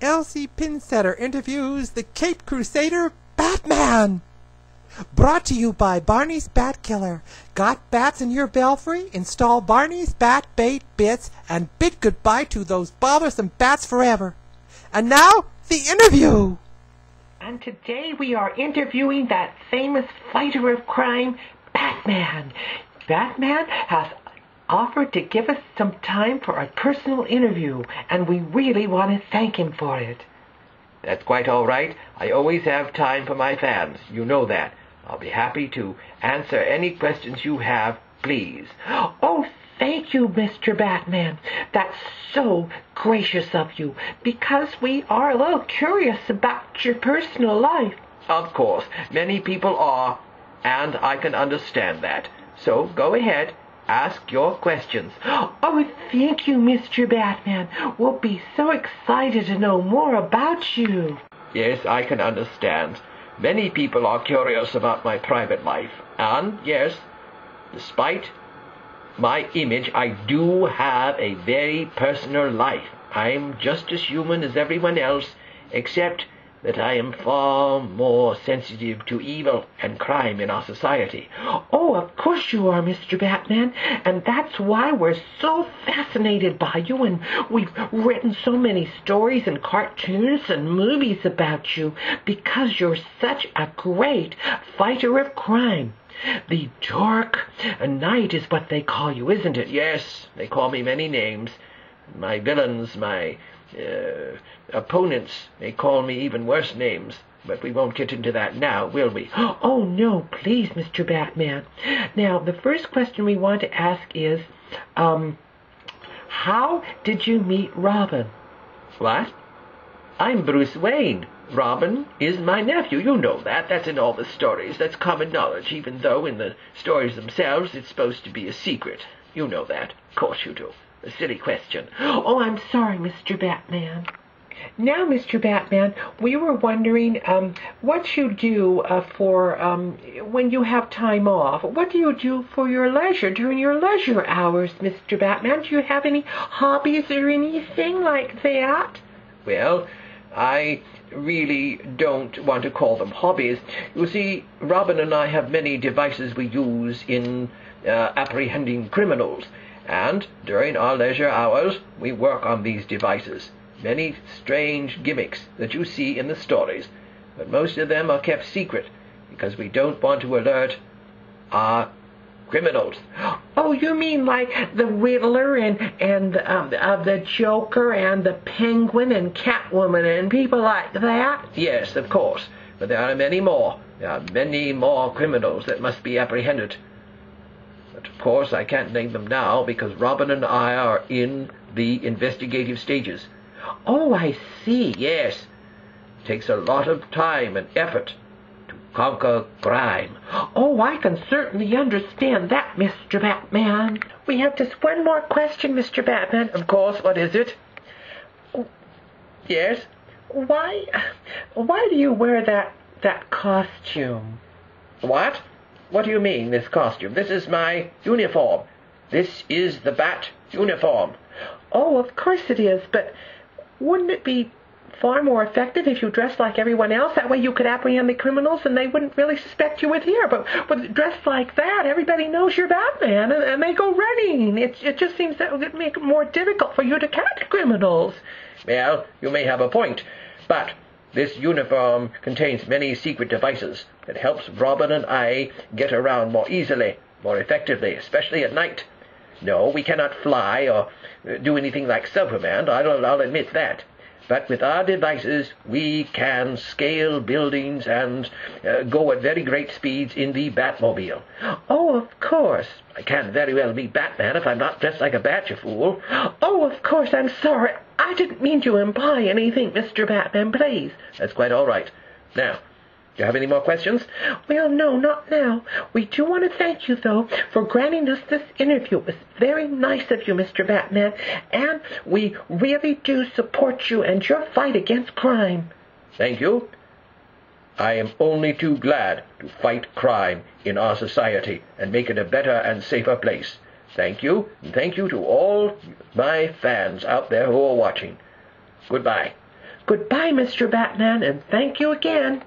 Elsie Pinsetter interviews the Caped Crusader, Batman. Brought to you by Barney's Bat Killer. Got bats in your belfry? Install Barney's Bat Bait Bits and bid goodbye to those bothersome bats forever. And now, the interview. And today we are interviewing that famous fighter of crime, Batman. Batman has offered to give us some time for a personal interview, and we really want to thank him for it. That's quite all right. I always have time for my fans. You know that. I'll be happy to answer any questions you have, please. Oh, thank you, Mr. Batman. That's so gracious of you, because we are a little curious about your personal life. Of course, many people are, and I can understand that. So go ahead, ask your questions. Oh, thank you, Mr. Batman. We'll be so excited to know more about you. Yes, I can understand. Many people are curious about my private life. And, yes, despite my image, I do have a very personal life. I'm just as human as everyone else, except that I am far more sensitive to evil and crime in our society. Oh, of course you are, Mr. Batman, and that's why we're so fascinated by you, and we've written so many stories and cartoons and movies about you, because you're such a great fighter of crime. The Dark Knight is what they call you, isn't it? Yes, they call me many names. My villains, my opponents, they call me even worse names, but we won't get into that now, will we? Oh, no, please, Mr. Batman. Now, the first question we want to ask is, how did you meet Robin? What? I'm Bruce Wayne. Robin is my nephew. You know that. That's in all the stories. That's common knowledge, even though in the stories themselves it's supposed to be a secret. You know that. Of course you do. A silly question. Oh, I'm sorry, Mr. Batman. Now, Mr. Batman, we were wondering what you do for when you have time off. What do you do for your leisure, during your leisure hours, Mr. Batman? Do you have any hobbies or anything like that? Well, I really don't want to call them hobbies. You see, Robin and I have many devices we use in apprehending criminals. And during our leisure hours, we work on these devices. Many strange gimmicks that you see in the stories, but most of them are kept secret because we don't want to alert our criminals. Oh, you mean like the Riddler and the Joker and the Penguin and Catwoman and people like that? Yes, of course, but there are many more. There are many more criminals that must be apprehended. But of course I can't name them now because Robin and I are in the investigative stages. Oh, I see. Yes. It takes a lot of time and effort to conquer crime. Oh, I can certainly understand that, Mr. Batman. We have just one more question, Mr. Batman. Of course. What is it? Yes? Why do you wear that costume? What? What do you mean, this costume? This is my uniform. This is the Bat uniform. Oh, of course it is, but wouldn't it be far more effective if you dressed like everyone else? That way you could apprehend the criminals and they wouldn't really suspect you were here. But dressed like that, everybody knows you're Batman, and they go running. It just seems that would make it more difficult for you to catch criminals. Well, you may have a point, but this uniform contains many secret devices that helps Robin and I get around more easily, more effectively, especially at night. No, we cannot fly or do anything like Superman, I'll admit that. But with our devices, we can scale buildings and go at very great speeds in the Batmobile. Oh, of course. I can't very well be Batman if I'm not dressed like a bat, you fool. Oh, of course, I'm sorry. I didn't mean to imply anything, Mr. Batman, please. That's quite all right. Now, do you have any more questions? Well, no, not now. We do want to thank you, though, for granting us this interview. It was very nice of you, Mr. Batman, and we really do support you and your fight against crime. Thank you. I am only too glad to fight crime in our society and make it a better and safer place. Thank you, and thank you to all my fans out there who are watching. Goodbye. Goodbye, Mr. Batman, and thank you again.